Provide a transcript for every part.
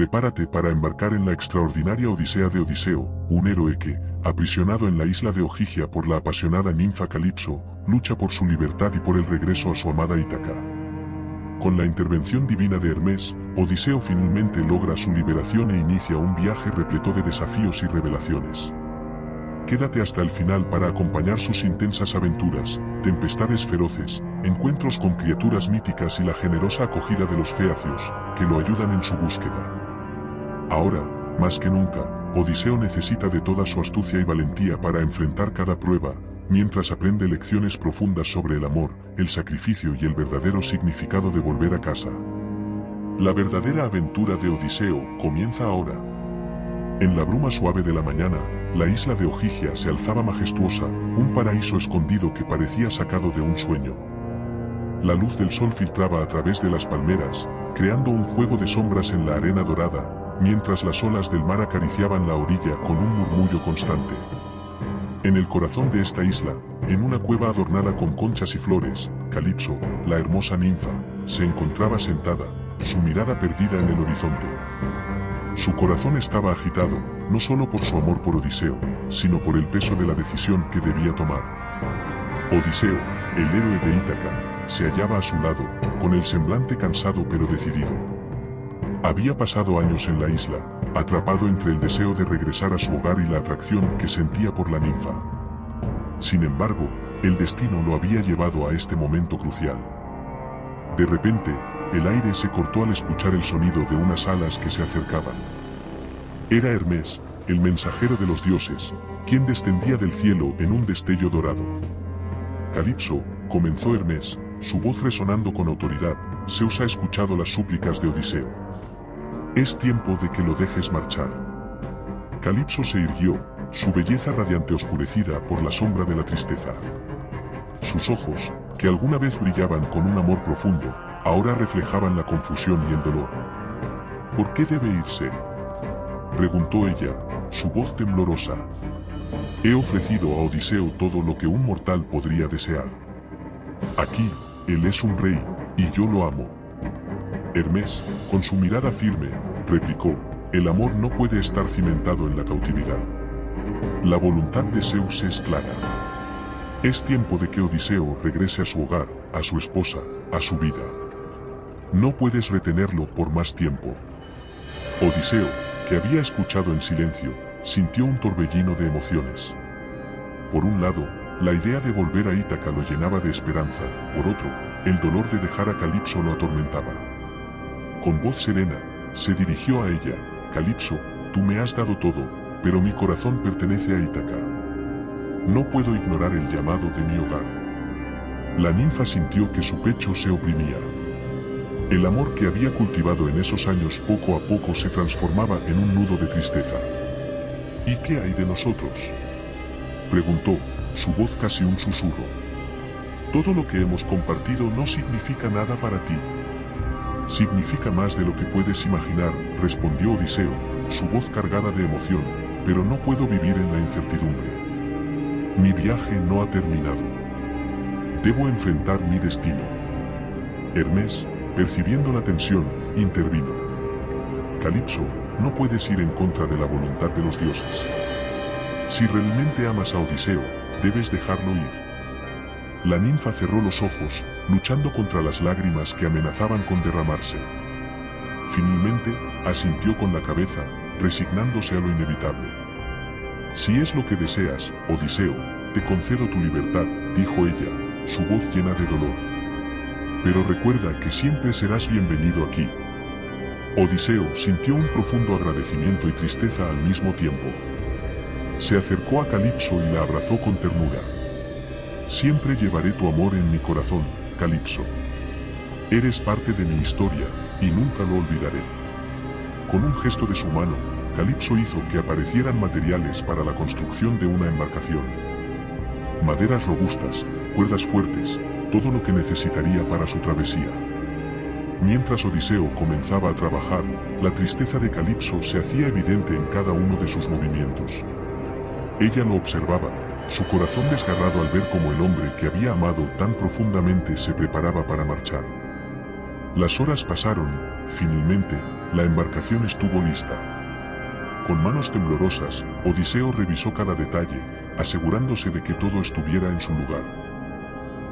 prepárate para embarcar en la extraordinaria odisea de Odiseo, un héroe que, aprisionado en la isla de Ogygia por la apasionada ninfa Calipso, lucha por su libertad y por el regreso a su amada Ítaca. Con la intervención divina de Hermes, Odiseo finalmente logra su liberación e inicia un viaje repleto de desafíos y revelaciones. Quédate hasta el final para acompañar sus intensas aventuras, tempestades feroces, encuentros con criaturas míticas y la generosa acogida de los feacios, que lo ayudan en su búsqueda. Ahora, más que nunca, Odiseo necesita de toda su astucia y valentía para enfrentar cada prueba, mientras aprende lecciones profundas sobre el amor, el sacrificio y el verdadero significado de volver a casa. La verdadera aventura de Odiseo comienza ahora. En la bruma suave de la mañana, la isla de Ogygia se alzaba majestuosa, un paraíso escondido que parecía sacado de un sueño. La luz del sol filtraba a través de las palmeras, creando un juego de sombras en la arena dorada, mientras las olas del mar acariciaban la orilla con un murmullo constante. En el corazón de esta isla, en una cueva adornada con conchas y flores, Calipso, la hermosa ninfa, se encontraba sentada, su mirada perdida en el horizonte. Su corazón estaba agitado, no solo por su amor por Odiseo, sino por el peso de la decisión que debía tomar. Odiseo, el héroe de Ítaca, se hallaba a su lado, con el semblante cansado pero decidido. Había pasado años en la isla, atrapado entre el deseo de regresar a su hogar y la atracción que sentía por la ninfa. Sin embargo, el destino lo había llevado a este momento crucial. De repente, el aire se cortó al escuchar el sonido de unas alas que se acercaban. Era Hermes, el mensajero de los dioses, quien descendía del cielo en un destello dorado. Calipso, comenzó Hermes, su voz resonando con autoridad, Zeus ha escuchado las súplicas de Odiseo. Es tiempo de que lo dejes marchar. Calipso se irguió, su belleza radiante oscurecida por la sombra de la tristeza. Sus ojos, que alguna vez brillaban con un amor profundo, ahora reflejaban la confusión y el dolor. ¿Por qué debe irse?, preguntó ella, su voz temblorosa. He ofrecido a Odiseo todo lo que un mortal podría desear. Aquí, él es un rey, y yo lo amo. Hermes, con su mirada firme, replicó, el amor no puede estar cimentado en la cautividad. La voluntad de Zeus es clara. Es tiempo de que Odiseo regrese a su hogar, a su esposa, a su vida. No puedes retenerlo por más tiempo. Odiseo, que había escuchado en silencio, sintió un torbellino de emociones. Por un lado, la idea de volver a Ítaca lo llenaba de esperanza, por otro, el dolor de dejar a Calipso lo atormentaba. Con voz serena, se dirigió a ella, Calipso, tú me has dado todo, pero mi corazón pertenece a Ítaca. No puedo ignorar el llamado de mi hogar. La ninfa sintió que su pecho se oprimía. El amor que había cultivado en esos años poco a poco se transformaba en un nudo de tristeza. ¿Y qué hay de nosotros?, preguntó, su voz casi un susurro. Todo lo que hemos compartido no significa nada para ti. Significa más de lo que puedes imaginar, respondió Odiseo, su voz cargada de emoción, pero no puedo vivir en la incertidumbre. Mi viaje no ha terminado. Debo enfrentar mi destino. Hermes, percibiendo la tensión, intervino. Calipso, no puedes ir en contra de la voluntad de los dioses. Si realmente amas a Odiseo, debes dejarlo ir. La ninfa cerró los ojos, luchando contra las lágrimas que amenazaban con derramarse. Finalmente, asintió con la cabeza, resignándose a lo inevitable. Si es lo que deseas, Odiseo, te concedo tu libertad, dijo ella, su voz llena de dolor. Pero recuerda que siempre serás bienvenido aquí. Odiseo sintió un profundo agradecimiento y tristeza al mismo tiempo. Se acercó a Calipso y la abrazó con ternura. Siempre llevaré tu amor en mi corazón, Calipso. Eres parte de mi historia, y nunca lo olvidaré. Con un gesto de su mano, Calipso hizo que aparecieran materiales para la construcción de una embarcación. Maderas robustas, cuerdas fuertes, todo lo que necesitaría para su travesía. Mientras Odiseo comenzaba a trabajar, la tristeza de Calipso se hacía evidente en cada uno de sus movimientos. Ella lo observaba, su corazón desgarrado al ver cómo el hombre que había amado tan profundamente se preparaba para marchar. Las horas pasaron, finalmente, la embarcación estuvo lista. Con manos temblorosas, Odiseo revisó cada detalle, asegurándose de que todo estuviera en su lugar.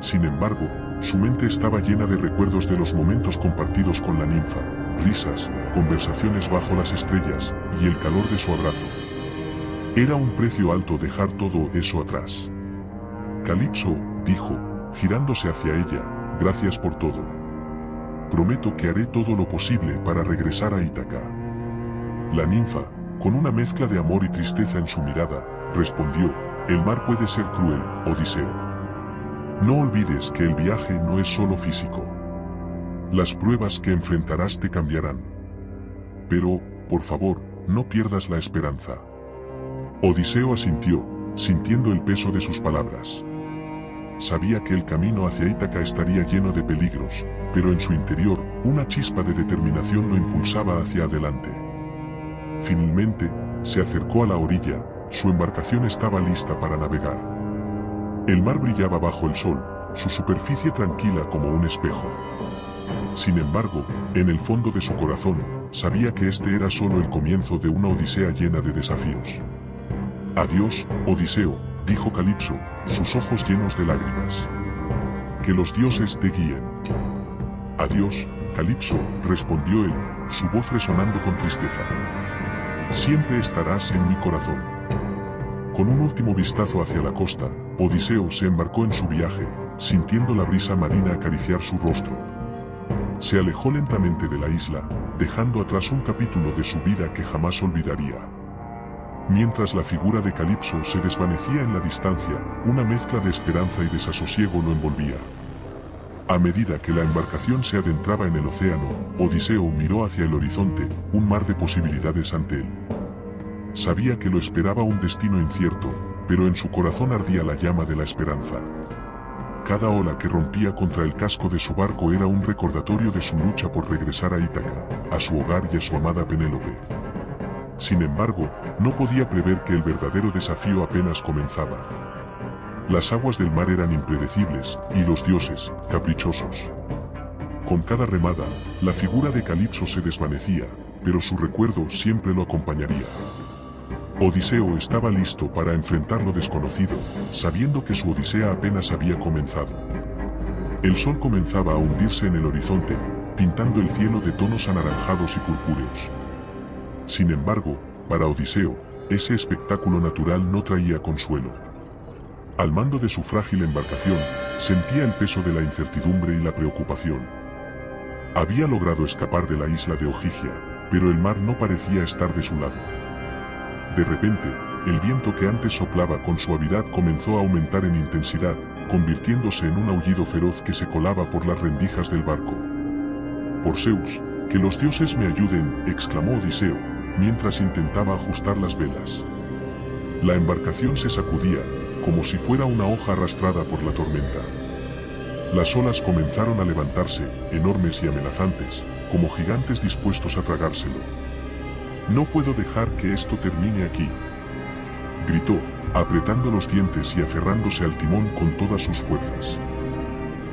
Sin embargo, su mente estaba llena de recuerdos de los momentos compartidos con la ninfa, risas, conversaciones bajo las estrellas, y el calor de su abrazo. Era un precio alto dejar todo eso atrás. Calipso, dijo, girándose hacia ella, gracias por todo. Prometo que haré todo lo posible para regresar a Ítaca. La ninfa, con una mezcla de amor y tristeza en su mirada, respondió, el mar puede ser cruel, Odiseo. No olvides que el viaje no es solo físico. Las pruebas que enfrentarás te cambiarán. Pero, por favor, no pierdas la esperanza. Odiseo asintió, sintiendo el peso de sus palabras. Sabía que el camino hacia Ítaca estaría lleno de peligros, pero en su interior, una chispa de determinación lo impulsaba hacia adelante. Finalmente, se acercó a la orilla, su embarcación estaba lista para navegar. El mar brillaba bajo el sol, su superficie tranquila como un espejo. Sin embargo, en el fondo de su corazón, sabía que este era solo el comienzo de una odisea llena de desafíos. Adiós, Odiseo, dijo Calipso, sus ojos llenos de lágrimas. Que los dioses te guíen. Adiós, Calipso, respondió él, su voz resonando con tristeza. Siempre estarás en mi corazón. Con un último vistazo hacia la costa, Odiseo se embarcó en su viaje, sintiendo la brisa marina acariciar su rostro. Se alejó lentamente de la isla, dejando atrás un capítulo de su vida que jamás olvidaría. Mientras la figura de Calipso se desvanecía en la distancia, una mezcla de esperanza y desasosiego lo envolvía. A medida que la embarcación se adentraba en el océano, Odiseo miró hacia el horizonte, un mar de posibilidades ante él. Sabía que lo esperaba un destino incierto, pero en su corazón ardía la llama de la esperanza. Cada ola que rompía contra el casco de su barco era un recordatorio de su lucha por regresar a Ítaca, a su hogar y a su amada Penélope. Sin embargo, no podía prever que el verdadero desafío apenas comenzaba. Las aguas del mar eran impredecibles, y los dioses, caprichosos. Con cada remada, la figura de Calipso se desvanecía, pero su recuerdo siempre lo acompañaría. Odiseo estaba listo para enfrentar lo desconocido, sabiendo que su odisea apenas había comenzado. El sol comenzaba a hundirse en el horizonte, pintando el cielo de tonos anaranjados y purpúreos. Sin embargo, para Odiseo, ese espectáculo natural no traía consuelo. Al mando de su frágil embarcación, sentía el peso de la incertidumbre y la preocupación. Había logrado escapar de la isla de Ogygia, pero el mar no parecía estar de su lado. De repente, el viento que antes soplaba con suavidad comenzó a aumentar en intensidad, convirtiéndose en un aullido feroz que se colaba por las rendijas del barco. Por Zeus, que los dioses me ayuden, exclamó Odiseo, mientras intentaba ajustar las velas. La embarcación se sacudía, como si fuera una hoja arrastrada por la tormenta. Las olas comenzaron a levantarse, enormes y amenazantes, como gigantes dispuestos a tragárselo. No puedo dejar que esto termine aquí, gritó, apretando los dientes y aferrándose al timón con todas sus fuerzas.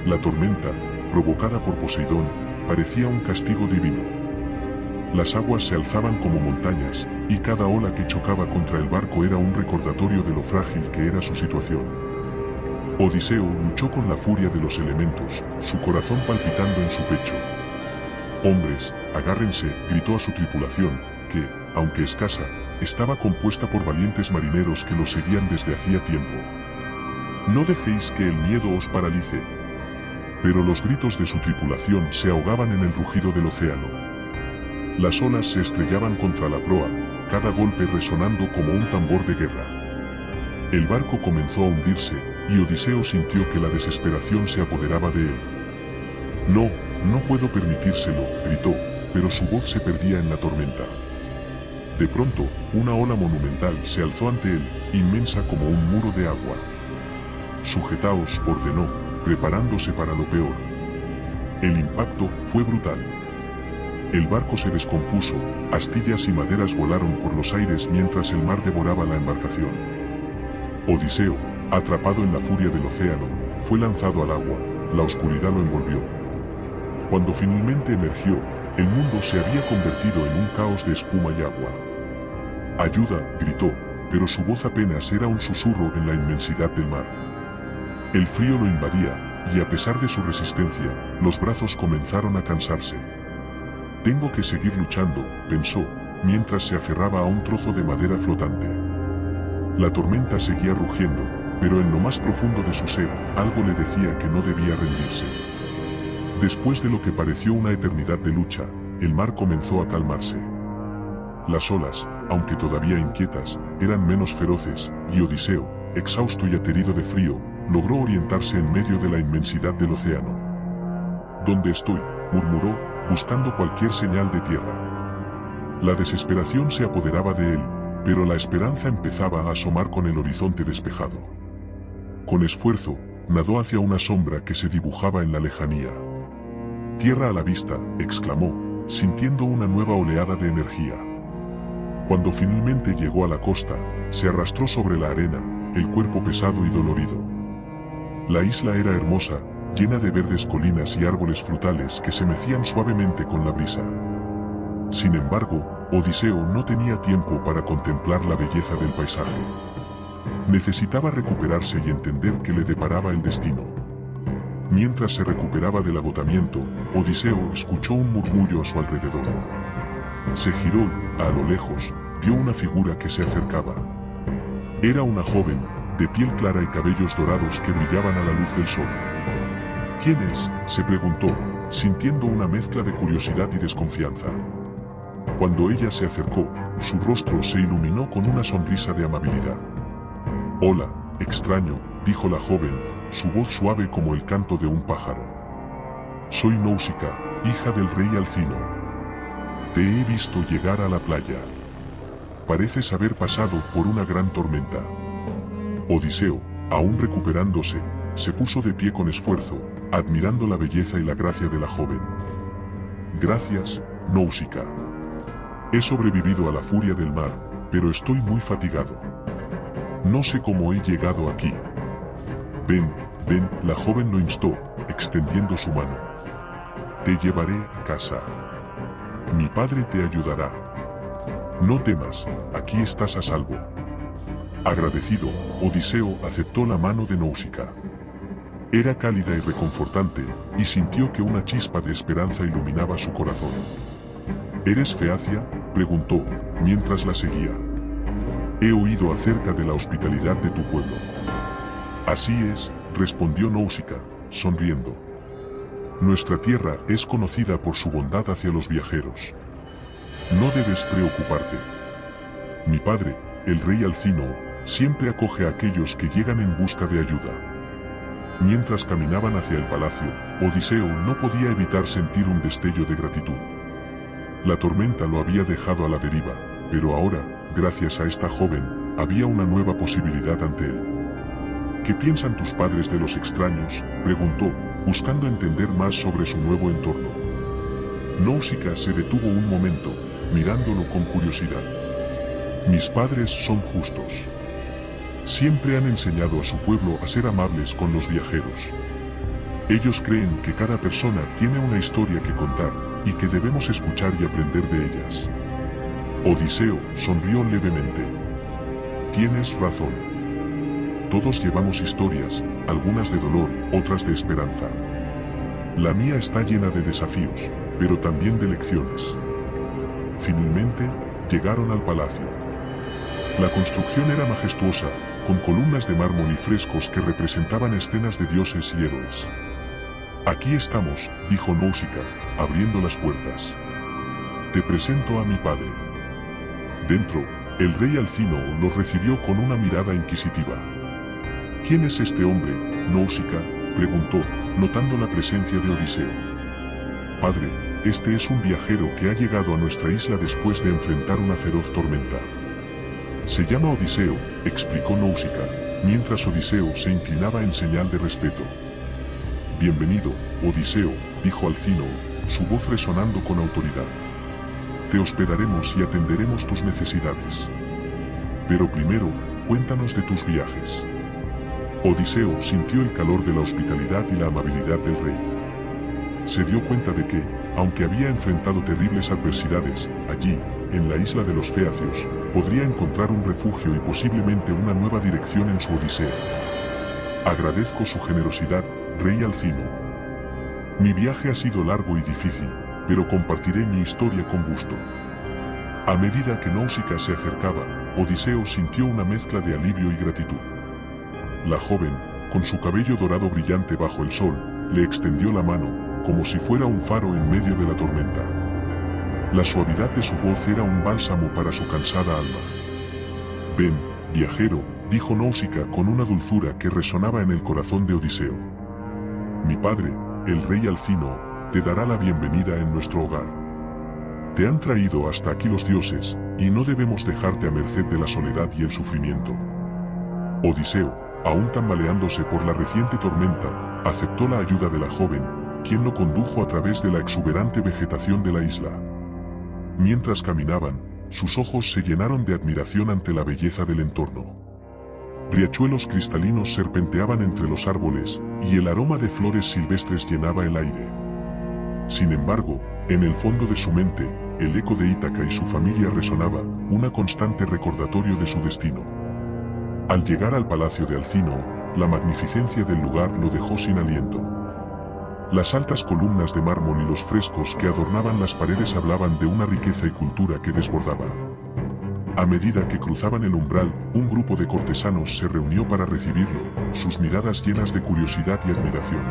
La tormenta, provocada por Poseidón, parecía un castigo divino. Las aguas se alzaban como montañas, y cada ola que chocaba contra el barco era un recordatorio de lo frágil que era su situación. Odiseo luchó con la furia de los elementos, su corazón palpitando en su pecho. «Hombres, agárrense», gritó a su tripulación, que, aunque escasa, estaba compuesta por valientes marineros que lo seguían desde hacía tiempo. «No dejéis que el miedo os paralice». Pero los gritos de su tripulación se ahogaban en el rugido del océano. Las olas se estrellaban contra la proa, cada golpe resonando como un tambor de guerra. El barco comenzó a hundirse, y Odiseo sintió que la desesperación se apoderaba de él. «No, no puedo permitírselo», gritó, pero su voz se perdía en la tormenta. De pronto, una ola monumental se alzó ante él, inmensa como un muro de agua. «Sujetaos», ordenó, preparándose para lo peor. El impacto fue brutal. El barco se descompuso, astillas y maderas volaron por los aires mientras el mar devoraba la embarcación. Odiseo, atrapado en la furia del océano, fue lanzado al agua, la oscuridad lo envolvió. Cuando finalmente emergió, El mundo se había convertido en un caos de espuma y agua. «Ayuda», gritó, pero su voz apenas era un susurro en la inmensidad del mar. El frío lo invadía, y a pesar de su resistencia, los brazos comenzaron a cansarse. «Tengo que seguir luchando», pensó, mientras se aferraba a un trozo de madera flotante. La tormenta seguía rugiendo, pero en lo más profundo de su ser, algo le decía que no debía rendirse. Después de lo que pareció una eternidad de lucha, el mar comenzó a calmarse. Las olas, aunque todavía inquietas, eran menos feroces, y Odiseo, exhausto y aterido de frío, logró orientarse en medio de la inmensidad del océano. «¿Dónde estoy?», murmuró, buscando cualquier señal de tierra. La desesperación se apoderaba de él, pero la esperanza empezaba a asomar con el horizonte despejado. Con esfuerzo, nadó hacia una sombra que se dibujaba en la lejanía. «Tierra a la vista», exclamó, sintiendo una nueva oleada de energía. Cuando finalmente llegó a la costa, se arrastró sobre la arena, el cuerpo pesado y dolorido. La isla era hermosa, llena de verdes colinas y árboles frutales que se mecían suavemente con la brisa. Sin embargo, Odiseo no tenía tiempo para contemplar la belleza del paisaje. Necesitaba recuperarse y entender qué le deparaba el destino. Mientras se recuperaba del agotamiento, Odiseo escuchó un murmullo a su alrededor. Se giró y, a lo lejos, vio una figura que se acercaba. Era una joven, de piel clara y cabellos dorados que brillaban a la luz del sol. «¿Quién es?», se preguntó, sintiendo una mezcla de curiosidad y desconfianza. Cuando ella se acercó, su rostro se iluminó con una sonrisa de amabilidad. «Hola, extraño», dijo la joven, su voz suave como el canto de un pájaro. «Soy Náusica, hija del rey Alcino. Te he visto llegar a la playa. Pareces haber pasado por una gran tormenta». Odiseo, aún recuperándose, se puso de pie con esfuerzo, admirando la belleza y la gracia de la joven. «Gracias, Náusica. He sobrevivido a la furia del mar, pero estoy muy fatigado. No sé cómo he llegado aquí». «Ven, ven», la joven lo instó, extendiendo su mano. «Te llevaré a casa. Mi padre te ayudará. No temas, aquí estás a salvo». Agradecido, Odiseo aceptó la mano de Náusica. Era cálida y reconfortante, y sintió que una chispa de esperanza iluminaba su corazón. «¿Eres Feacia?», preguntó, mientras la seguía. «He oído acerca de la hospitalidad de tu pueblo». «Así es», respondió Náusica, sonriendo. «Nuestra tierra es conocida por su bondad hacia los viajeros. No debes preocuparte. Mi padre, el rey Alcino, siempre acoge a aquellos que llegan en busca de ayuda». Mientras caminaban hacia el palacio, Odiseo no podía evitar sentir un destello de gratitud. La tormenta lo había dejado a la deriva, pero ahora, gracias a esta joven, había una nueva posibilidad ante él. «¿Qué piensan tus padres de los extraños?», preguntó, buscando entender más sobre su nuevo entorno. Náusica se detuvo un momento, mirándolo con curiosidad. «Mis padres son justos. Siempre han enseñado a su pueblo a ser amables con los viajeros. Ellos creen que cada persona tiene una historia que contar, y que debemos escuchar y aprender de ellas». Odiseo sonrió levemente. «Tienes razón. Todos llevamos historias, algunas de dolor, otras de esperanza. La mía está llena de desafíos, pero también de lecciones». Finalmente, llegaron al palacio. La construcción era majestuosa, con columnas de mármol y frescos que representaban escenas de dioses y héroes. «Aquí estamos», dijo Náusica, abriendo las puertas. «Te presento a mi padre». Dentro, el rey Alcino los recibió con una mirada inquisitiva. «¿Quién es este hombre, Náusica?», preguntó, notando la presencia de Odiseo. «Padre, este es un viajero que ha llegado a nuestra isla después de enfrentar una feroz tormenta. Se llama Odiseo», explicó Náusica, mientras Odiseo se inclinaba en señal de respeto. «Bienvenido, Odiseo», dijo Alcino, su voz resonando con autoridad. «Te hospedaremos y atenderemos tus necesidades. Pero primero, cuéntanos de tus viajes». Odiseo sintió el calor de la hospitalidad y la amabilidad del rey. Se dio cuenta de que, aunque había enfrentado terribles adversidades, allí, en la isla de los Feacios, podría encontrar un refugio y posiblemente una nueva dirección en su odisea. Agradezco su generosidad, Rey Alcino. Mi viaje ha sido largo y difícil, pero compartiré mi historia con gusto. A medida que Náusica se acercaba, Odiseo sintió una mezcla de alivio y gratitud. La joven, con su cabello dorado brillante bajo el sol, le extendió la mano, como si fuera un faro en medio de la tormenta. La suavidad de su voz era un bálsamo para su cansada alma. «Ven, viajero», dijo Náusica con una dulzura que resonaba en el corazón de Odiseo. «Mi padre, el rey Alcino, te dará la bienvenida en nuestro hogar. Te han traído hasta aquí los dioses, y no debemos dejarte a merced de la soledad y el sufrimiento». Odiseo, aún tambaleándose por la reciente tormenta, aceptó la ayuda de la joven, quien lo condujo a través de la exuberante vegetación de la isla. Mientras caminaban, sus ojos se llenaron de admiración ante la belleza del entorno. Riachuelos cristalinos serpenteaban entre los árboles, y el aroma de flores silvestres llenaba el aire. Sin embargo, en el fondo de su mente, el eco de Ítaca y su familia resonaba, una constante recordatorio de su destino. Al llegar al palacio de Alcino, la magnificencia del lugar lo dejó sin aliento. Las altas columnas de mármol y los frescos que adornaban las paredes hablaban de una riqueza y cultura que desbordaba. A medida que cruzaban el umbral, un grupo de cortesanos se reunió para recibirlo, sus miradas llenas de curiosidad y admiración.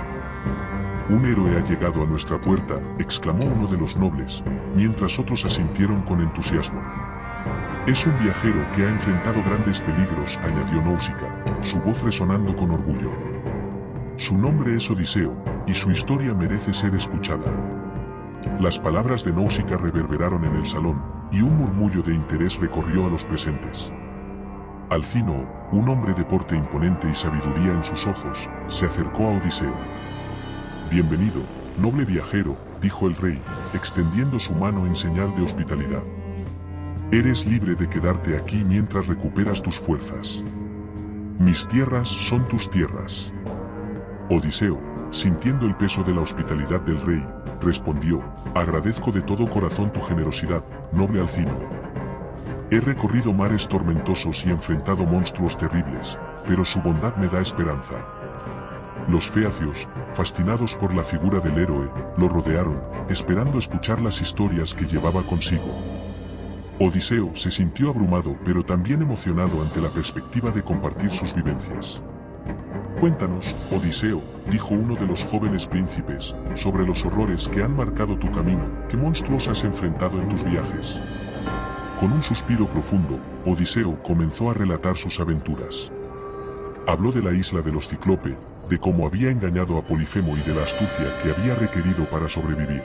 «Un héroe ha llegado a nuestra puerta», exclamó uno de los nobles, mientras otros asintieron con entusiasmo. «Es un viajero que ha enfrentado grandes peligros», añadió Náusica, su voz resonando con orgullo. «Su nombre es Odiseo, y su historia merece ser escuchada». Las palabras de Náusica reverberaron en el salón, y un murmullo de interés recorrió a los presentes. Alcino, un hombre de porte imponente y sabiduría en sus ojos, se acercó a Odiseo. «Bienvenido, noble viajero», dijo el rey, extendiendo su mano en señal de hospitalidad. «Eres libre de quedarte aquí mientras recuperas tus fuerzas. Mis tierras son tus tierras». Odiseo, sintiendo el peso de la hospitalidad del rey, respondió: «Agradezco de todo corazón tu generosidad, noble Alcino. He recorrido mares tormentosos y enfrentado monstruos terribles, pero su bondad me da esperanza». Los feacios, fascinados por la figura del héroe, lo rodearon, esperando escuchar las historias que llevaba consigo. Odiseo se sintió abrumado pero también emocionado ante la perspectiva de compartir sus vivencias. «Cuéntanos, Odiseo», dijo uno de los jóvenes príncipes, «sobre los horrores que han marcado tu camino, ¿qué monstruos has enfrentado en tus viajes?». Con un suspiro profundo, Odiseo comenzó a relatar sus aventuras. Habló de la isla de los Cíclope, de cómo había engañado a Polifemo y de la astucia que había requerido para sobrevivir.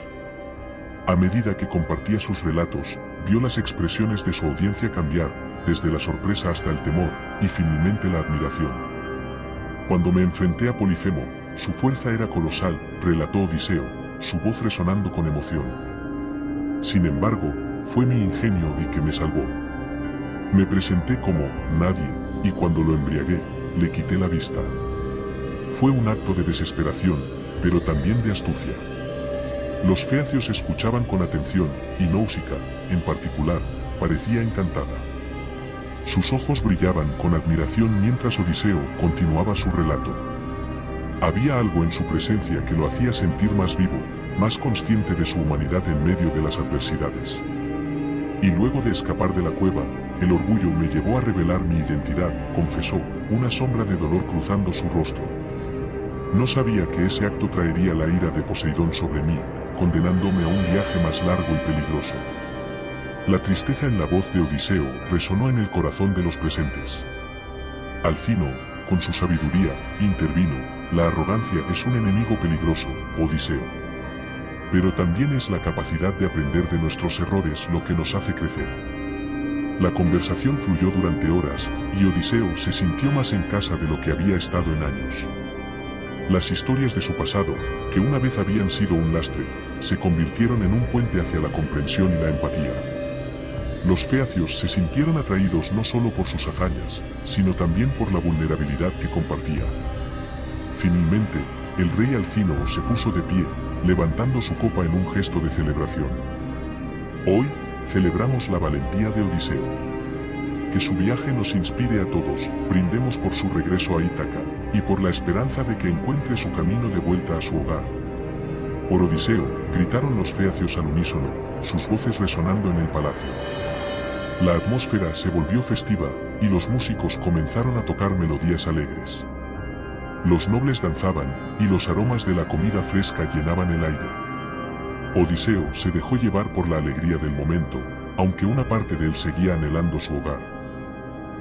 A medida que compartía sus relatos, vio las expresiones de su audiencia cambiar, desde la sorpresa hasta el temor, y finalmente la admiración. «Cuando me enfrenté a Polifemo, su fuerza era colosal», relató Odiseo, su voz resonando con emoción. «Sin embargo, fue mi ingenio el que me salvó. Me presenté como nadie, y cuando lo embriagué, le quité la vista. Fue un acto de desesperación, pero también de astucia». Los feacios escuchaban con atención, y Náusica, en particular, parecía encantada. Sus ojos brillaban con admiración mientras Odiseo continuaba su relato. Había algo en su presencia que lo hacía sentir más vivo, más consciente de su humanidad en medio de las adversidades. «Y luego de escapar de la cueva, el orgullo me llevó a revelar mi identidad», confesó, una sombra de dolor cruzando su rostro. «No sabía que ese acto traería la ira de Poseidón sobre mí, condenándome a un viaje más largo y peligroso». La tristeza en la voz de Odiseo resonó en el corazón de los presentes. Alcino, con su sabiduría, intervino: «La arrogancia es un enemigo peligroso, Odiseo. Pero también es la capacidad de aprender de nuestros errores lo que nos hace crecer». La conversación fluyó durante horas, y Odiseo se sintió más en casa de lo que había estado en años. Las historias de su pasado, que una vez habían sido un lastre, se convirtieron en un puente hacia la comprensión y la empatía. Los feacios se sintieron atraídos no solo por sus hazañas, sino también por la vulnerabilidad que compartía. Finalmente, el rey Alcino se puso de pie, levantando su copa en un gesto de celebración. Hoy, celebramos la valentía de Odiseo. Que su viaje nos inspire a todos, brindemos por su regreso a Ítaca, y por la esperanza de que encuentre su camino de vuelta a su hogar. Por Odiseo, gritaron los feacios al unísono, sus voces resonando en el palacio. La atmósfera se volvió festiva, y los músicos comenzaron a tocar melodías alegres. Los nobles danzaban, y los aromas de la comida fresca llenaban el aire. Odiseo se dejó llevar por la alegría del momento, aunque una parte de él seguía anhelando su hogar.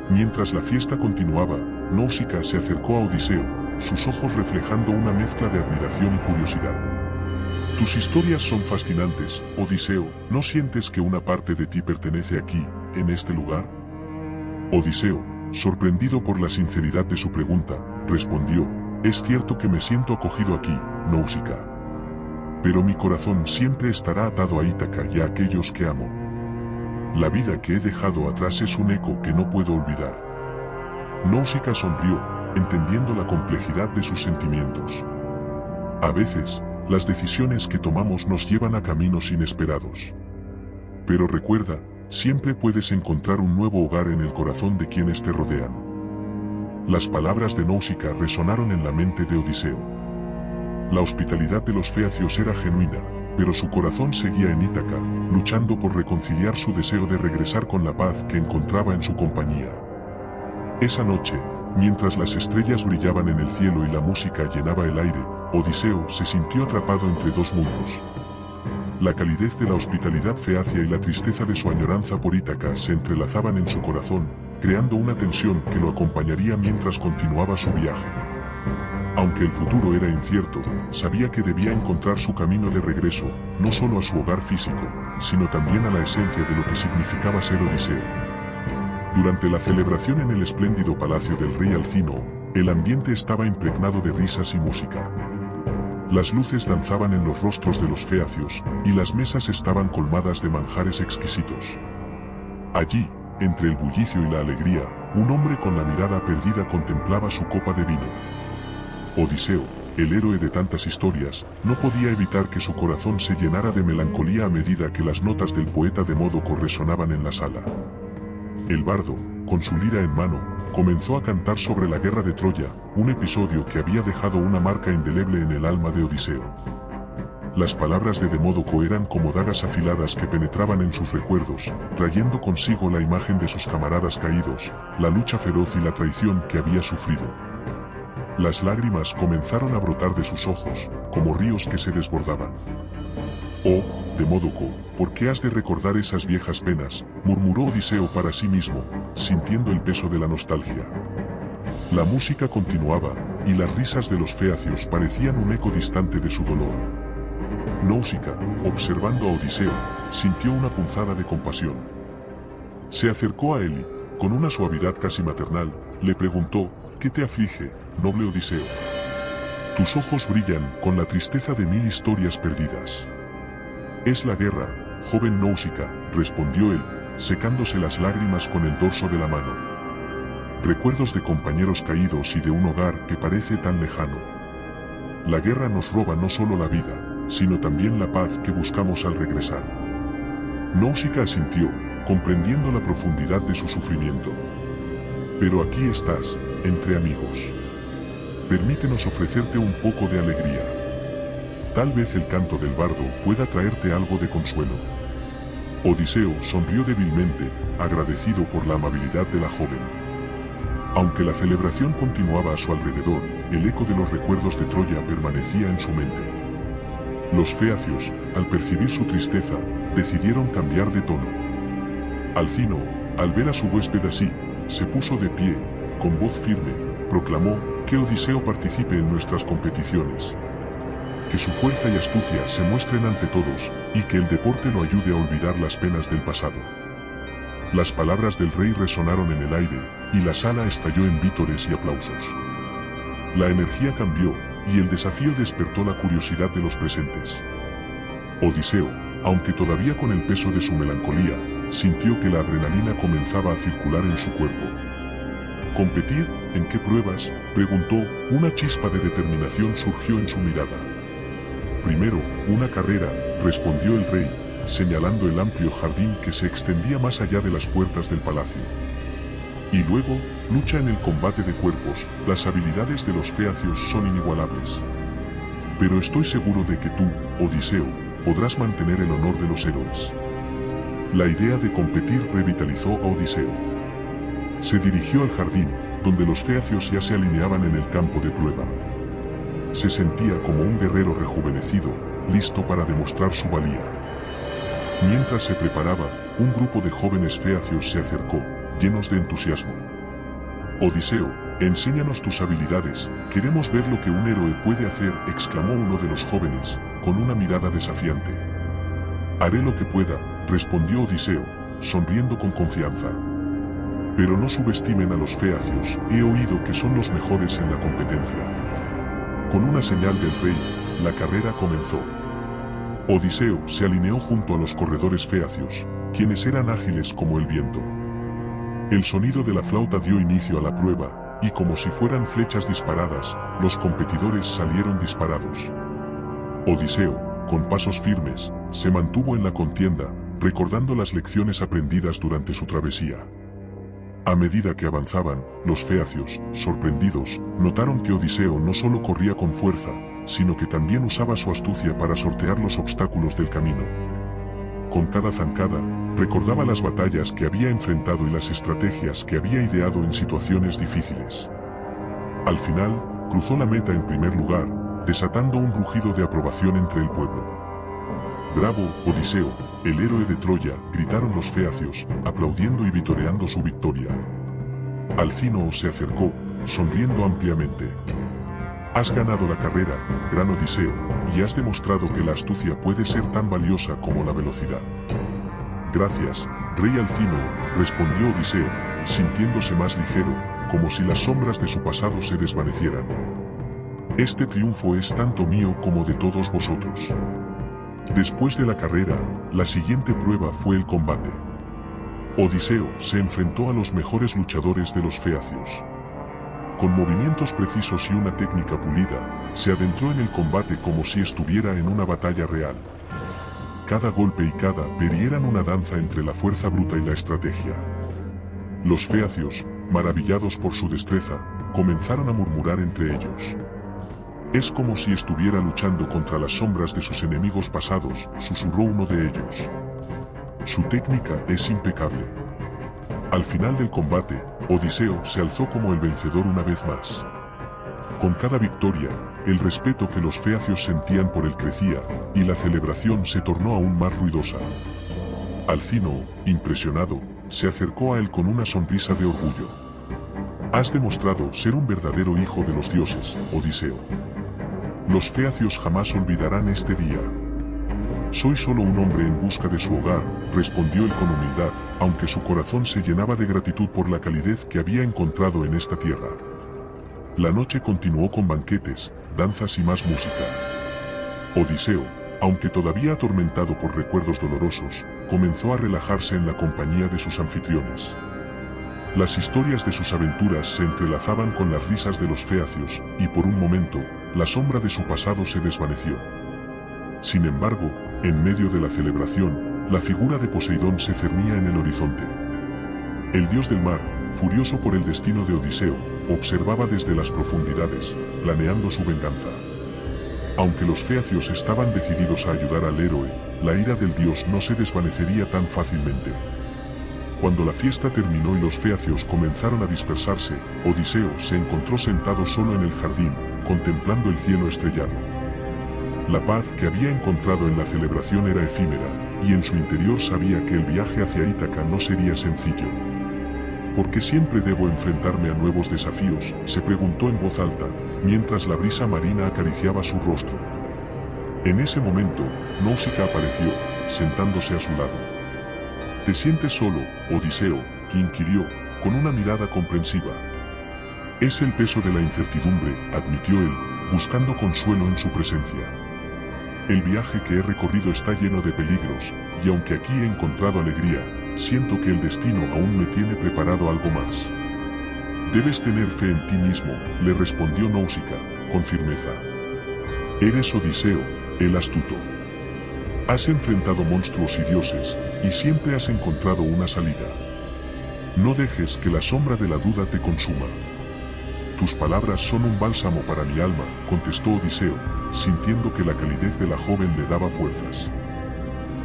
Mientras la fiesta continuaba, Náusica se acercó a Odiseo, sus ojos reflejando una mezcla de admiración y curiosidad. Tus historias son fascinantes, Odiseo, ¿no sientes que una parte de ti pertenece aquí, en este lugar? Odiseo, sorprendido por la sinceridad de su pregunta, respondió, es cierto que me siento acogido aquí, Náusica. Pero mi corazón siempre estará atado a Ítaca y a aquellos que amo. La vida que he dejado atrás es un eco que no puedo olvidar. Náusica sonrió, entendiendo la complejidad de sus sentimientos. A veces, las decisiones que tomamos nos llevan a caminos inesperados. Pero recuerda, siempre puedes encontrar un nuevo hogar en el corazón de quienes te rodean. Las palabras de Náusica resonaron en la mente de Odiseo. La hospitalidad de los feacios era genuina, pero su corazón seguía en Ítaca, luchando por reconciliar su deseo de regresar con la paz que encontraba en su compañía. Esa noche, mientras las estrellas brillaban en el cielo y la música llenaba el aire, Odiseo se sintió atrapado entre dos mundos. La calidez de la hospitalidad feacia y la tristeza de su añoranza por Ítaca se entrelazaban en su corazón, creando una tensión que lo acompañaría mientras continuaba su viaje. Aunque el futuro era incierto, sabía que debía encontrar su camino de regreso, no solo a su hogar físico, sino también a la esencia de lo que significaba ser Odiseo. Durante la celebración en el espléndido palacio del rey Alcínoo, el ambiente estaba impregnado de risas y música. Las luces danzaban en los rostros de los feacios, y las mesas estaban colmadas de manjares exquisitos. Allí, entre el bullicio y la alegría, un hombre con la mirada perdida contemplaba su copa de vino. Odiseo, el héroe de tantas historias, no podía evitar que su corazón se llenara de melancolía a medida que las notas del poeta Demódoco resonaban en la sala. El bardo, con su lira en mano, comenzó a cantar sobre la guerra de Troya, un episodio que había dejado una marca indeleble en el alma de Odiseo. Las palabras de Demódoco eran como dagas afiladas que penetraban en sus recuerdos, trayendo consigo la imagen de sus camaradas caídos, la lucha feroz y la traición que había sufrido. Las lágrimas comenzaron a brotar de sus ojos, como ríos que se desbordaban. «Oh, Demódoco, ¿por qué has de recordar esas viejas penas?», murmuró Odiseo para sí mismo, sintiendo el peso de la nostalgia. La música continuaba, y las risas de los feacios parecían un eco distante de su dolor. Náusica, observando a Odiseo, sintió una punzada de compasión. Se acercó a él y, con una suavidad casi maternal, le preguntó, «¿Qué te aflige, noble Odiseo? Tus ojos brillan con la tristeza de 1000 historias perdidas». «Es la guerra, joven Náusica», respondió él, secándose las lágrimas con el dorso de la mano. «Recuerdos de compañeros caídos y de un hogar que parece tan lejano. La guerra nos roba no solo la vida, sino también la paz que buscamos al regresar». Náusica asintió, comprendiendo la profundidad de su sufrimiento. «Pero aquí estás, entre amigos. Permítenos ofrecerte un poco de alegría. Tal vez el canto del bardo pueda traerte algo de consuelo». Odiseo sonrió débilmente, agradecido por la amabilidad de la joven. Aunque la celebración continuaba a su alrededor, el eco de los recuerdos de Troya permanecía en su mente. Los feacios, al percibir su tristeza, decidieron cambiar de tono. Alcínoo, al ver a su huésped así, se puso de pie, con voz firme, proclamó, «Que Odiseo participe en nuestras competiciones. Que su fuerza y astucia se muestren ante todos, y que el deporte lo ayude a olvidar las penas del pasado». Las palabras del rey resonaron en el aire, y la sala estalló en vítores y aplausos. La energía cambió, y el desafío despertó la curiosidad de los presentes. Odiseo, aunque todavía con el peso de su melancolía, sintió que la adrenalina comenzaba a circular en su cuerpo. «¿Competir? ¿En qué pruebas?», preguntó, una chispa de determinación surgió en su mirada. Primero, una carrera, respondió el rey, señalando el amplio jardín que se extendía más allá de las puertas del palacio. Y luego, lucha en el combate de cuerpos. Las habilidades de los feacios son inigualables. Pero estoy seguro de que tú, Odiseo, podrás mantener el honor de los héroes. La idea de competir revitalizó a Odiseo. Se dirigió al jardín, donde los feacios ya se alineaban en el campo de prueba. Se sentía como un guerrero rejuvenecido, listo para demostrar su valía. Mientras se preparaba, un grupo de jóvenes feacios se acercó, llenos de entusiasmo. Odiseo, enséñanos tus habilidades, queremos ver lo que un héroe puede hacer, exclamó uno de los jóvenes, con una mirada desafiante. Haré lo que pueda, respondió Odiseo, sonriendo con confianza. Pero no subestimen a los feacios, he oído que son los mejores en la competencia. Con una señal del rey, la carrera comenzó. Odiseo se alineó junto a los corredores feacios, quienes eran ágiles como el viento. El sonido de la flauta dio inicio a la prueba, y como si fueran flechas disparadas, los competidores salieron disparados. Odiseo, con pasos firmes, se mantuvo en la contienda, recordando las lecciones aprendidas durante su travesía. A medida que avanzaban, los feacios, sorprendidos, notaron que Odiseo no solo corría con fuerza, sino que también usaba su astucia para sortear los obstáculos del camino. Con cada zancada, recordaba las batallas que había enfrentado y las estrategias que había ideado en situaciones difíciles. Al final, cruzó la meta en primer lugar, desatando un rugido de aprobación entre el pueblo. «¡Bravo, Odiseo, el héroe de Troya!», gritaron los feacios, aplaudiendo y vitoreando su victoria. Alcínoo se acercó, sonriendo ampliamente. «Has ganado la carrera, gran Odiseo, y has demostrado que la astucia puede ser tan valiosa como la velocidad». «Gracias, rey Alcínoo», respondió Odiseo, sintiéndose más ligero, como si las sombras de su pasado se desvanecieran. «Este triunfo es tanto mío como de todos vosotros». Después de la carrera, la siguiente prueba fue el combate. Odiseo se enfrentó a los mejores luchadores de los feacios. Con movimientos precisos y una técnica pulida, se adentró en el combate como si estuviera en una batalla real. Cada golpe y cada peri eran una danza entre la fuerza bruta y la estrategia. Los feacios, maravillados por su destreza, comenzaron a murmurar entre ellos. «Es como si estuviera luchando contra las sombras de sus enemigos pasados», susurró uno de ellos. «Su técnica es impecable». Al final del combate, Odiseo se alzó como el vencedor una vez más. Con cada victoria, el respeto que los feacios sentían por él crecía, y la celebración se tornó aún más ruidosa. Alcínoo, impresionado, se acercó a él con una sonrisa de orgullo. «Has demostrado ser un verdadero hijo de los dioses, Odiseo. Los feacios jamás olvidarán este día». «Soy solo un hombre en busca de su hogar», respondió él con humildad, aunque su corazón se llenaba de gratitud por la calidez que había encontrado en esta tierra. La noche continuó con banquetes, danzas y más música. Odiseo, aunque todavía atormentado por recuerdos dolorosos, comenzó a relajarse en la compañía de sus anfitriones. Las historias de sus aventuras se entrelazaban con las risas de los feacios, y por un momento, la sombra de su pasado se desvaneció. Sin embargo, en medio de la celebración, la figura de Poseidón se cernía en el horizonte. El dios del mar, furioso por el destino de Odiseo, observaba desde las profundidades, planeando su venganza. Aunque los feacios estaban decididos a ayudar al héroe, la ira del dios no se desvanecería tan fácilmente. Cuando la fiesta terminó y los feacios comenzaron a dispersarse, Odiseo se encontró sentado solo en el jardín, contemplando el cielo estrellado. La paz que había encontrado en la celebración era efímera, y en su interior sabía que el viaje hacia Ítaca no sería sencillo. ¿Por qué siempre debo enfrentarme a nuevos desafíos?, se preguntó en voz alta, mientras la brisa marina acariciaba su rostro. En ese momento, Náusica apareció, sentándose a su lado. «¿Te sientes solo, Odiseo?», inquirió, con una mirada comprensiva. «Es el peso de la incertidumbre», admitió él, buscando consuelo en su presencia. «El viaje que he recorrido está lleno de peligros, y aunque aquí he encontrado alegría, siento que el destino aún me tiene preparado algo más». «Debes tener fe en ti mismo», le respondió Náusica, con firmeza. «Eres Odiseo, el astuto. Has enfrentado monstruos y dioses, y siempre has encontrado una salida. No dejes que la sombra de la duda te consuma. Tus palabras son un bálsamo para mi alma, contestó Odiseo, sintiendo que la calidez de la joven le daba fuerzas.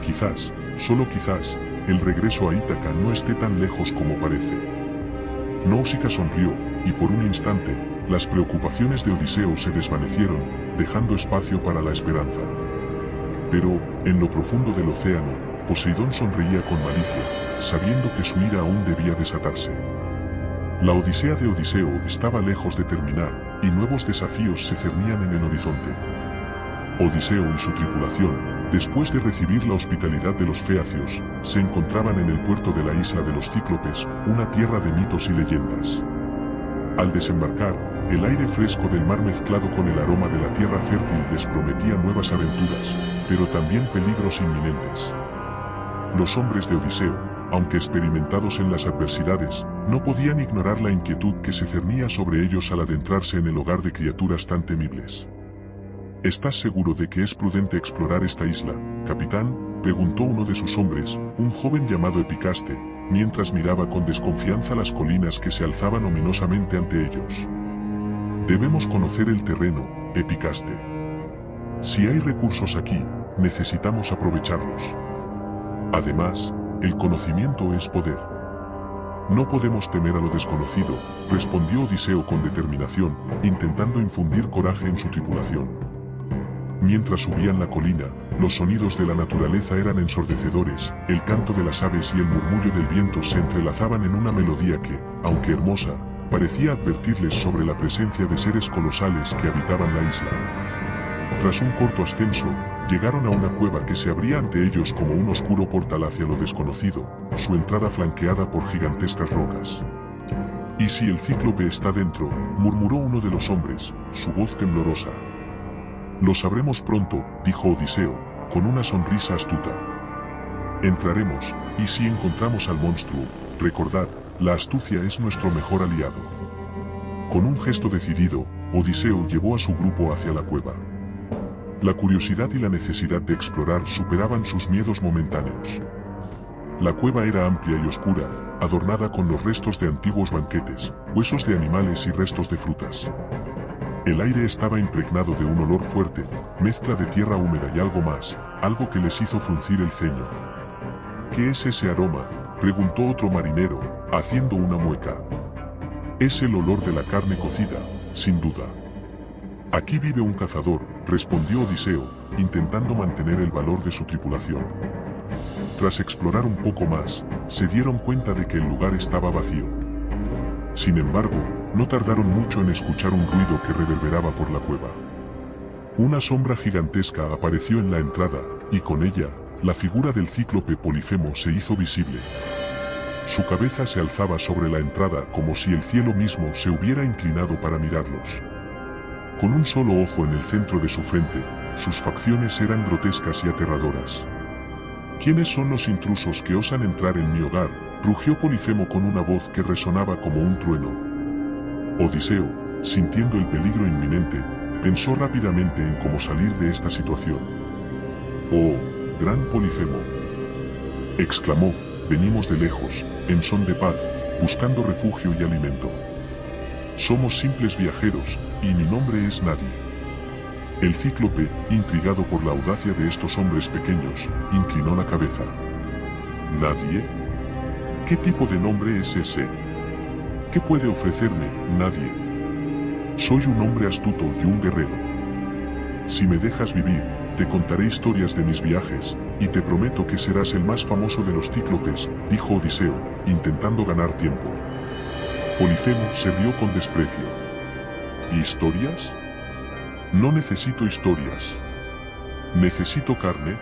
Quizás, solo quizás, el regreso a Ítaca no esté tan lejos como parece. Náusica sonrió, y por un instante, las preocupaciones de Odiseo se desvanecieron, dejando espacio para la esperanza. Pero, en lo profundo del océano, Poseidón sonreía con malicia, sabiendo que su ira aún debía desatarse. La odisea de Odiseo estaba lejos de terminar, y nuevos desafíos se cernían en el horizonte. Odiseo y su tripulación, después de recibir la hospitalidad de los feacios, se encontraban en el puerto de la isla de los Cíclopes, una tierra de mitos y leyendas. Al desembarcar, el aire fresco del mar mezclado con el aroma de la tierra fértil les prometía nuevas aventuras, pero también peligros inminentes. Los hombres de Odiseo, aunque experimentados en las adversidades, no podían ignorar la inquietud que se cernía sobre ellos al adentrarse en el hogar de criaturas tan temibles. ¿Estás seguro de que es prudente explorar esta isla, capitán?, preguntó uno de sus hombres, un joven llamado Epicaste, mientras miraba con desconfianza las colinas que se alzaban ominosamente ante ellos. Debemos conocer el terreno, Epicaste. Si hay recursos aquí, necesitamos aprovecharlos. Además, el conocimiento es poder. No podemos temer a lo desconocido, respondió Odiseo con determinación, intentando infundir coraje en su tripulación. Mientras subían la colina, los sonidos de la naturaleza eran ensordecedores, el canto de las aves y el murmullo del viento se entrelazaban en una melodía que, aunque hermosa, parecía advertirles sobre la presencia de seres colosales que habitaban la isla. Tras un corto ascenso, llegaron a una cueva que se abría ante ellos como un oscuro portal hacia lo desconocido, su entrada flanqueada por gigantescas rocas. «¿Y si el cíclope está dentro?», murmuró uno de los hombres, su voz temblorosa. «Lo sabremos pronto», dijo Odiseo, con una sonrisa astuta. «Entraremos, y si encontramos al monstruo, recordad, la astucia es nuestro mejor aliado». Con un gesto decidido, Odiseo llevó a su grupo hacia la cueva. La curiosidad y la necesidad de explorar superaban sus miedos momentáneos. La cueva era amplia y oscura, adornada con los restos de antiguos banquetes, huesos de animales y restos de frutas. El aire estaba impregnado de un olor fuerte, mezcla de tierra húmeda y algo más, algo que les hizo fruncir el ceño. «¿Qué es ese aroma?», preguntó otro marinero, haciendo una mueca. «Es el olor de la carne cocida, sin duda». «Aquí vive un cazador», respondió Odiseo, intentando mantener el valor de su tripulación. Tras explorar un poco más, se dieron cuenta de que el lugar estaba vacío. Sin embargo, no tardaron mucho en escuchar un ruido que reverberaba por la cueva. Una sombra gigantesca apareció en la entrada, y con ella, la figura del cíclope Polifemo se hizo visible. Su cabeza se alzaba sobre la entrada como si el cielo mismo se hubiera inclinado para mirarlos. Con un solo ojo en el centro de su frente, sus facciones eran grotescas y aterradoras. «¿Quiénes son los intrusos que osan entrar en mi hogar?», rugió Polifemo con una voz que resonaba como un trueno. Odiseo, sintiendo el peligro inminente, pensó rápidamente en cómo salir de esta situación. «Oh, gran Polifemo», exclamó, «venimos de lejos, en son de paz, buscando refugio y alimento. Somos simples viajeros, y mi nombre es Nadie». El cíclope, intrigado por la audacia de estos hombres pequeños, inclinó la cabeza. «¿Nadie? ¿Qué tipo de nombre es ese? ¿Qué puede ofrecerme, Nadie? Soy un hombre astuto y un guerrero. Si me dejas vivir, te contaré historias de mis viajes, y te prometo que serás el más famoso de los cíclopes», dijo Odiseo, intentando ganar tiempo. Polifemo se rió con desprecio. «¿Historias? No necesito historias. Necesito carne».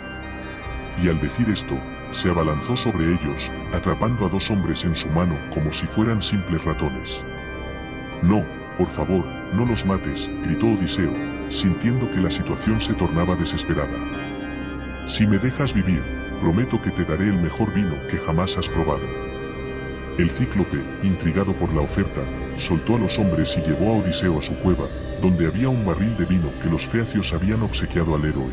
Y al decir esto, se abalanzó sobre ellos, atrapando a dos hombres en su mano como si fueran simples ratones. «No, por favor, no los mates», gritó Odiseo, sintiendo que la situación se tornaba desesperada. «Si me dejas vivir, prometo que te daré el mejor vino que jamás has probado». El cíclope, intrigado por la oferta, soltó a los hombres y llevó a Odiseo a su cueva, donde había un barril de vino que los feacios habían obsequiado al héroe.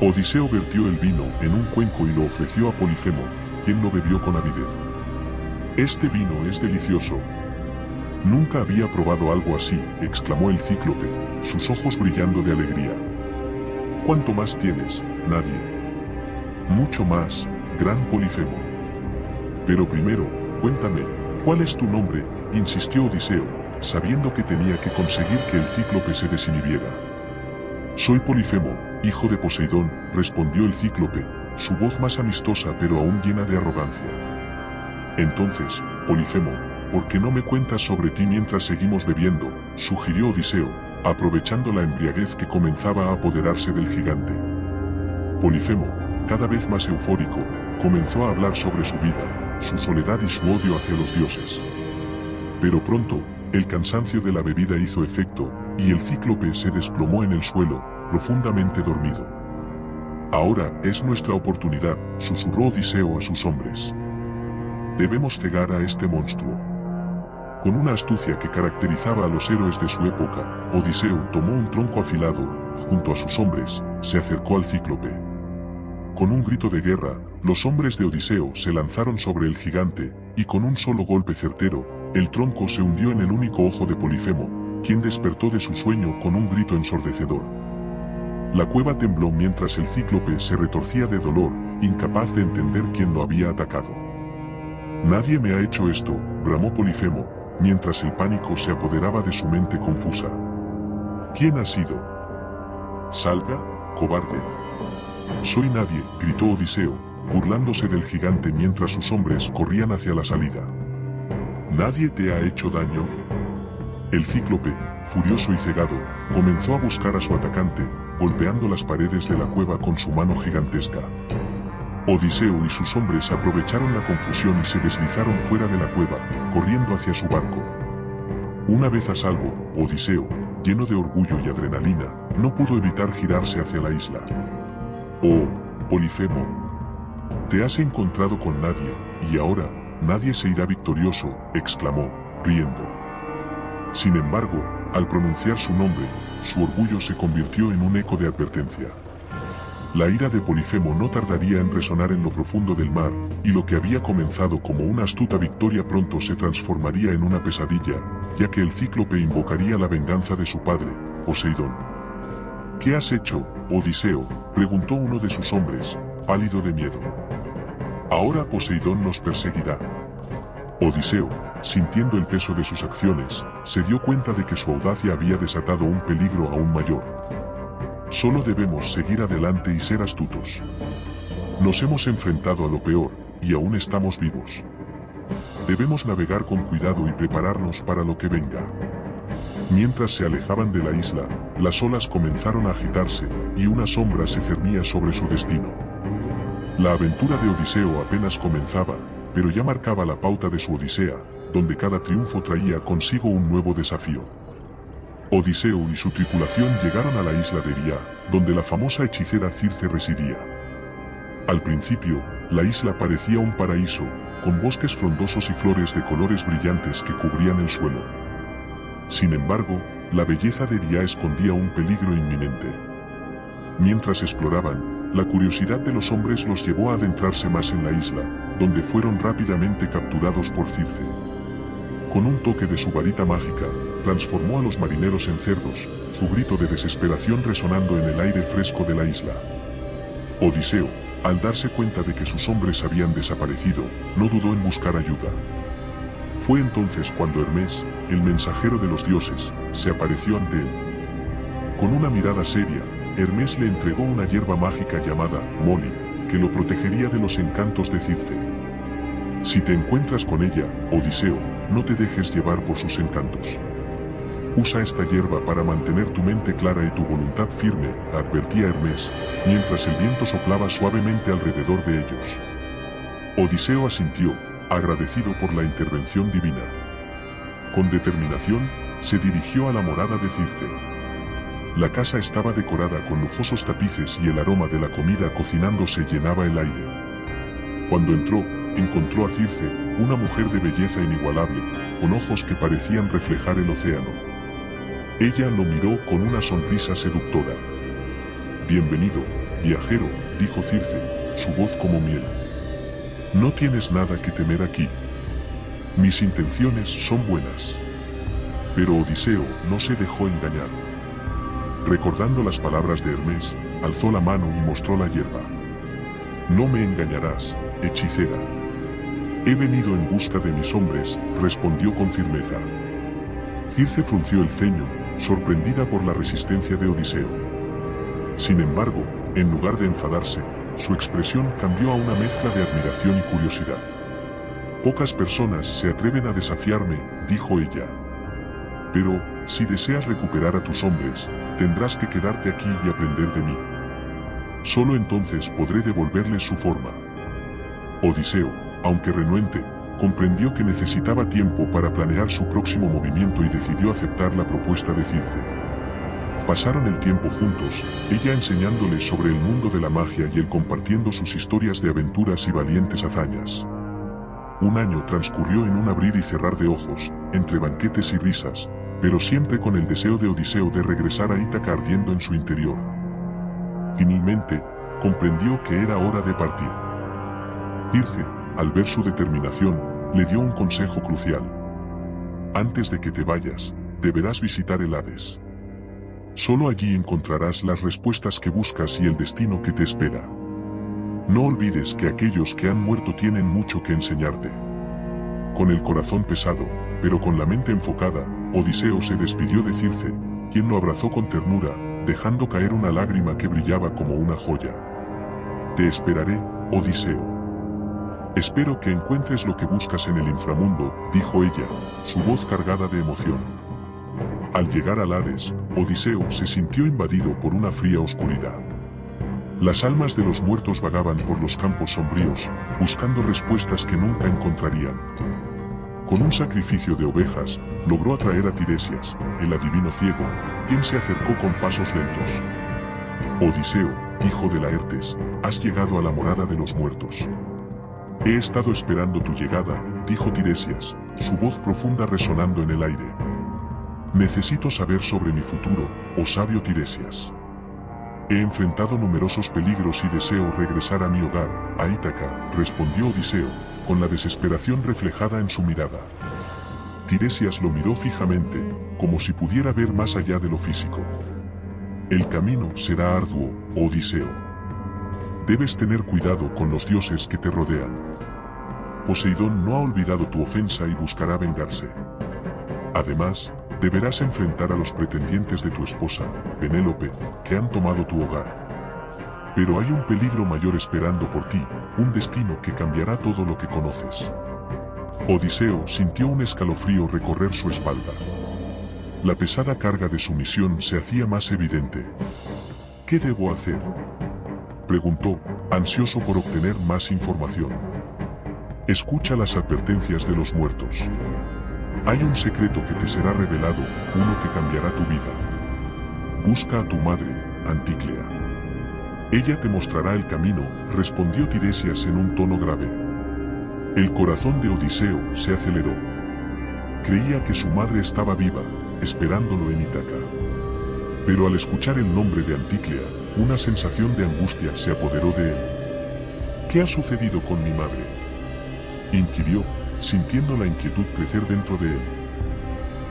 Odiseo vertió el vino en un cuenco y lo ofreció a Polifemo, quien lo bebió con avidez. «Este vino es delicioso». «Nunca había probado algo así», exclamó el cíclope, sus ojos brillando de alegría. «¿Cuánto más tienes, nadie?» «Mucho más, gran Polifemo». «Pero primero, cuéntame, ¿cuál es tu nombre?», insistió Odiseo, sabiendo que tenía que conseguir que el cíclope se desinhibiera. «Soy Polifemo, hijo de Poseidón», respondió el cíclope, su voz más amistosa pero aún llena de arrogancia. «Entonces, Polifemo, ¿por qué no me cuentas sobre ti mientras seguimos bebiendo?», sugirió Odiseo, aprovechando la embriaguez que comenzaba a apoderarse del gigante. Polifemo, cada vez más eufórico, comenzó a hablar sobre su vida, su soledad y su odio hacia los dioses. Pero pronto, el cansancio de la bebida hizo efecto, y el cíclope se desplomó en el suelo, profundamente dormido. «Ahora es nuestra oportunidad», susurró Odiseo a sus hombres. «Debemos cegar a este monstruo». Con una astucia que caracterizaba a los héroes de su época, Odiseo tomó un tronco afilado, junto a sus hombres, se acercó al cíclope. Con un grito de guerra, los hombres de Odiseo se lanzaron sobre el gigante, y con un solo golpe certero, el tronco se hundió en el único ojo de Polifemo, quien despertó de su sueño con un grito ensordecedor. La cueva tembló mientras el cíclope se retorcía de dolor, incapaz de entender quién lo había atacado. «Nadie me ha hecho esto», bramó Polifemo, mientras el pánico se apoderaba de su mente confusa. «¿Quién ha sido?». «Salga, cobarde». «Soy nadie», gritó Odiseo, burlándose del gigante mientras sus hombres corrían hacia la salida. «¿Nadie te ha hecho daño?». El cíclope, furioso y cegado, comenzó a buscar a su atacante, golpeando las paredes de la cueva con su mano gigantesca. Odiseo y sus hombres aprovecharon la confusión y se deslizaron fuera de la cueva, corriendo hacia su barco. Una vez a salvo, Odiseo, lleno de orgullo y adrenalina, no pudo evitar girarse hacia la isla. «Oh, Polifemo, te has encontrado con nadie, y ahora, nadie se irá victorioso», exclamó, riendo. Sin embargo, al pronunciar su nombre, su orgullo se convirtió en un eco de advertencia. La ira de Polifemo no tardaría en resonar en lo profundo del mar, y lo que había comenzado como una astuta victoria pronto se transformaría en una pesadilla, ya que el cíclope invocaría la venganza de su padre, Poseidón. «¿Qué has hecho, Odiseo?», preguntó uno de sus hombres, pálido de miedo. «Ahora Poseidón nos perseguirá». Odiseo, sintiendo el peso de sus acciones, se dio cuenta de que su audacia había desatado un peligro aún mayor. «Solo debemos seguir adelante y ser astutos. Nos hemos enfrentado a lo peor, y aún estamos vivos. Debemos navegar con cuidado y prepararnos para lo que venga». Mientras se alejaban de la isla, las olas comenzaron a agitarse, y una sombra se cernía sobre su destino. La aventura de Odiseo apenas comenzaba, pero ya marcaba la pauta de su odisea, donde cada triunfo traía consigo un nuevo desafío. Odiseo y su tripulación llegaron a la isla de Eria, donde la famosa hechicera Circe residía. Al principio, la isla parecía un paraíso, con bosques frondosos y flores de colores brillantes que cubrían el suelo. Sin embargo, la belleza de Eria escondía un peligro inminente. Mientras exploraban, la curiosidad de los hombres los llevó a adentrarse más en la isla, donde fueron rápidamente capturados por Circe. Con un toque de su varita mágica, transformó a los marineros en cerdos, su grito de desesperación resonando en el aire fresco de la isla. Odiseo, al darse cuenta de que sus hombres habían desaparecido, no dudó en buscar ayuda. Fue entonces cuando Hermes, el mensajero de los dioses, se apareció ante él. Con una mirada seria, Hermes le entregó una hierba mágica llamada Moli, que lo protegería de los encantos de Circe. «Si te encuentras con ella, Odiseo, no te dejes llevar por sus encantos. Usa esta hierba para mantener tu mente clara y tu voluntad firme», advertía Hermes, mientras el viento soplaba suavemente alrededor de ellos. Odiseo asintió, agradecido por la intervención divina. Con determinación, se dirigió a la morada de Circe. La casa estaba decorada con lujosos tapices y el aroma de la comida cocinándose llenaba el aire. Cuando entró, encontró a Circe, una mujer de belleza inigualable, con ojos que parecían reflejar el océano. Ella lo miró con una sonrisa seductora. «Bienvenido, Viajero, dijo Circe, su voz como miel. No tienes nada que temer aquí. Mis intenciones son buenas. Pero Odiseo no se dejó engañar. Recordando las palabras de Hermes, alzó la mano y mostró la hierba. No me engañarás, hechicera. He venido en busca de mis hombres, respondió con firmeza. Circe frunció el ceño, sorprendida por la resistencia de Odiseo. Sin embargo, en lugar de enfadarse, su expresión cambió a una mezcla de admiración y curiosidad. Pocas personas se atreven a desafiarme, dijo ella. Pero, si deseas recuperar a tus hombres, tendrás que quedarte aquí y aprender de mí. Solo entonces podré devolverles su forma. Odiseo, aunque renuente, comprendió que necesitaba tiempo para planear su próximo movimiento y decidió aceptar la propuesta de Circe. Pasaron el tiempo juntos, ella enseñándole sobre el mundo de la magia y él compartiendo sus historias de aventuras y valientes hazañas. Un año transcurrió en un abrir y cerrar de ojos, entre banquetes y risas, pero siempre con el deseo de Odiseo de regresar a Ítaca ardiendo en su interior. Finalmente, comprendió que era hora de partir. Circe, al ver su determinación, le dio un consejo crucial. Antes de que te vayas, deberás visitar el Hades. Solo allí encontrarás las respuestas que buscas y el destino que te espera. No olvides que aquellos que han muerto tienen mucho que enseñarte. Con el corazón pesado, pero con la mente enfocada, Odiseo se despidió de Circe, quien lo abrazó con ternura, dejando caer una lágrima que brillaba como una joya. Te esperaré, Odiseo. Espero que encuentres lo que buscas en el inframundo, dijo ella, su voz cargada de emoción. Al llegar al Hades, Odiseo se sintió invadido por una fría oscuridad. Las almas de los muertos vagaban por los campos sombríos, buscando respuestas que nunca encontrarían. Con un sacrificio de ovejas, logró atraer a Tiresias, el adivino ciego, quien se acercó con pasos lentos. Odiseo, hijo de Laertes, has llegado a la morada de los muertos. He estado esperando tu llegada, dijo Tiresias, su voz profunda resonando en el aire. Necesito saber sobre mi futuro, oh sabio Tiresias. He enfrentado numerosos peligros y deseo regresar a mi hogar, a Ítaca, respondió Odiseo, con la desesperación reflejada en su mirada. Tiresias lo miró fijamente, como si pudiera ver más allá de lo físico. El camino será arduo, Odiseo. Debes tener cuidado con los dioses que te rodean. Poseidón no ha olvidado tu ofensa y buscará vengarse. Además, deberás enfrentar a los pretendientes de tu esposa, Penélope, que han tomado tu hogar. Pero hay un peligro mayor esperando por ti, un destino que cambiará todo lo que conoces. Odiseo sintió un escalofrío recorrer su espalda. La pesada carga de su misión se hacía más evidente. ¿Qué debo hacer?, preguntó, ansioso por obtener más información. Escucha las advertencias de los muertos. Hay un secreto que te será revelado, uno que cambiará tu vida. Busca a tu madre, Antíclea. Ella te mostrará el camino, respondió Tiresias en un tono grave. El corazón de Odiseo se aceleró. Creía que su madre estaba viva, esperándolo en Ítaca. Pero al escuchar el nombre de Antíclea, una sensación de angustia se apoderó de él. ¿Qué ha sucedido con mi madre?, inquirió, sintiendo la inquietud crecer dentro de él.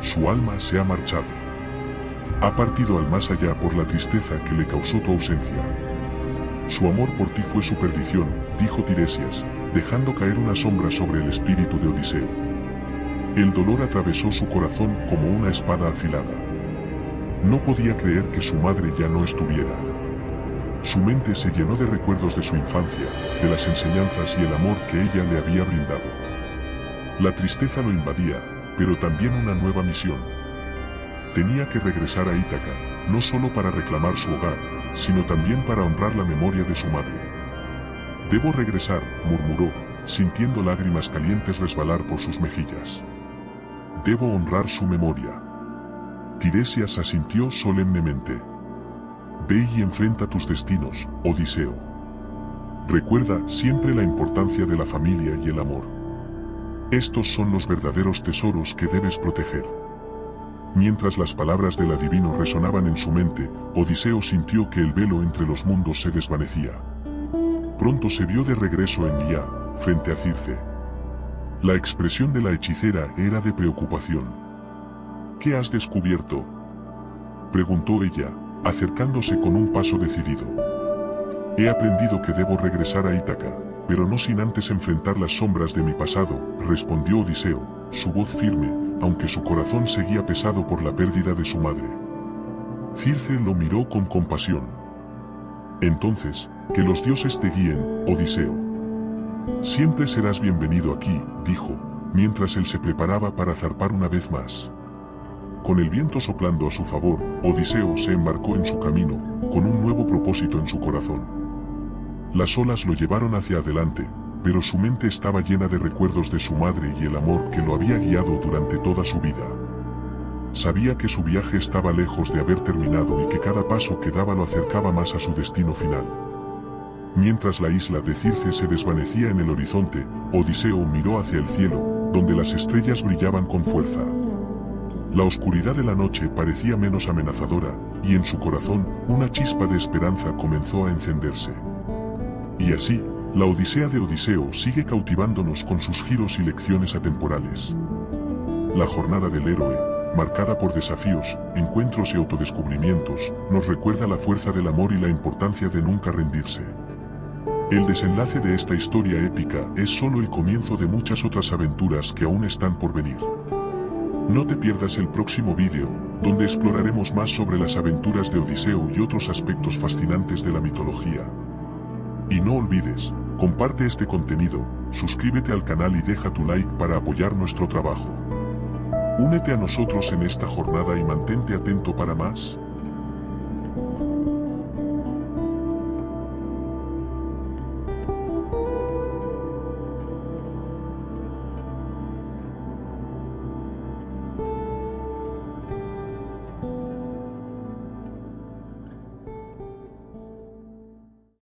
Su alma se ha marchado. Ha partido al más allá por la tristeza que le causó tu ausencia. Su amor por ti fue su perdición, dijo Tiresias, dejando caer una sombra sobre el espíritu de Odiseo. El dolor atravesó su corazón como una espada afilada. No podía creer que su madre ya no estuviera. Su mente se llenó de recuerdos de su infancia, de las enseñanzas y el amor que ella le había brindado. La tristeza lo invadía, pero también una nueva misión. Tenía que regresar a Ítaca, no solo para reclamar su hogar, sino también para honrar la memoria de su madre. Debo regresar, murmuró, sintiendo lágrimas calientes resbalar por sus mejillas. Debo honrar su memoria. Tiresias asintió solemnemente. Ve y enfrenta tus destinos, Odiseo. Recuerda siempre la importancia de la familia y el amor. Estos son los verdaderos tesoros que debes proteger. Mientras las palabras del adivino resonaban en su mente, Odiseo sintió que el velo entre los mundos se desvanecía. Pronto se vio de regreso en Lia, frente a Circe. La expresión de la hechicera era de preocupación. ¿Qué has descubierto?, preguntó ella, acercándose con un paso decidido. He aprendido que debo regresar a Ítaca, pero no sin antes enfrentar las sombras de mi pasado, respondió Odiseo, su voz firme, aunque su corazón seguía pesado por la pérdida de su madre. Circe lo miró con compasión. Entonces, que los dioses te guíen, Odiseo. Siempre serás bienvenido aquí, dijo, mientras él se preparaba para zarpar una vez más. Con el viento soplando a su favor, Odiseo se embarcó en su camino, con un nuevo propósito en su corazón. Las olas lo llevaron hacia adelante, pero su mente estaba llena de recuerdos de su madre y el amor que lo había guiado durante toda su vida. Sabía que su viaje estaba lejos de haber terminado y que cada paso que daba lo acercaba más a su destino final. Mientras la isla de Circe se desvanecía en el horizonte, Odiseo miró hacia el cielo, donde las estrellas brillaban con fuerza. La oscuridad de la noche parecía menos amenazadora, y en su corazón, una chispa de esperanza comenzó a encenderse. Y así, la Odisea de Odiseo sigue cautivándonos con sus giros y lecciones atemporales. La jornada del héroe, marcada por desafíos, encuentros y autodescubrimientos, nos recuerda la fuerza del amor y la importancia de nunca rendirse. El desenlace de esta historia épica es solo el comienzo de muchas otras aventuras que aún están por venir. No te pierdas el próximo vídeo, donde exploraremos más sobre las aventuras de Odiseo y otros aspectos fascinantes de la mitología. Y no olvides, comparte este contenido, suscríbete al canal y deja tu like para apoyar nuestro trabajo. Únete a nosotros en esta jornada y mantente atento para más.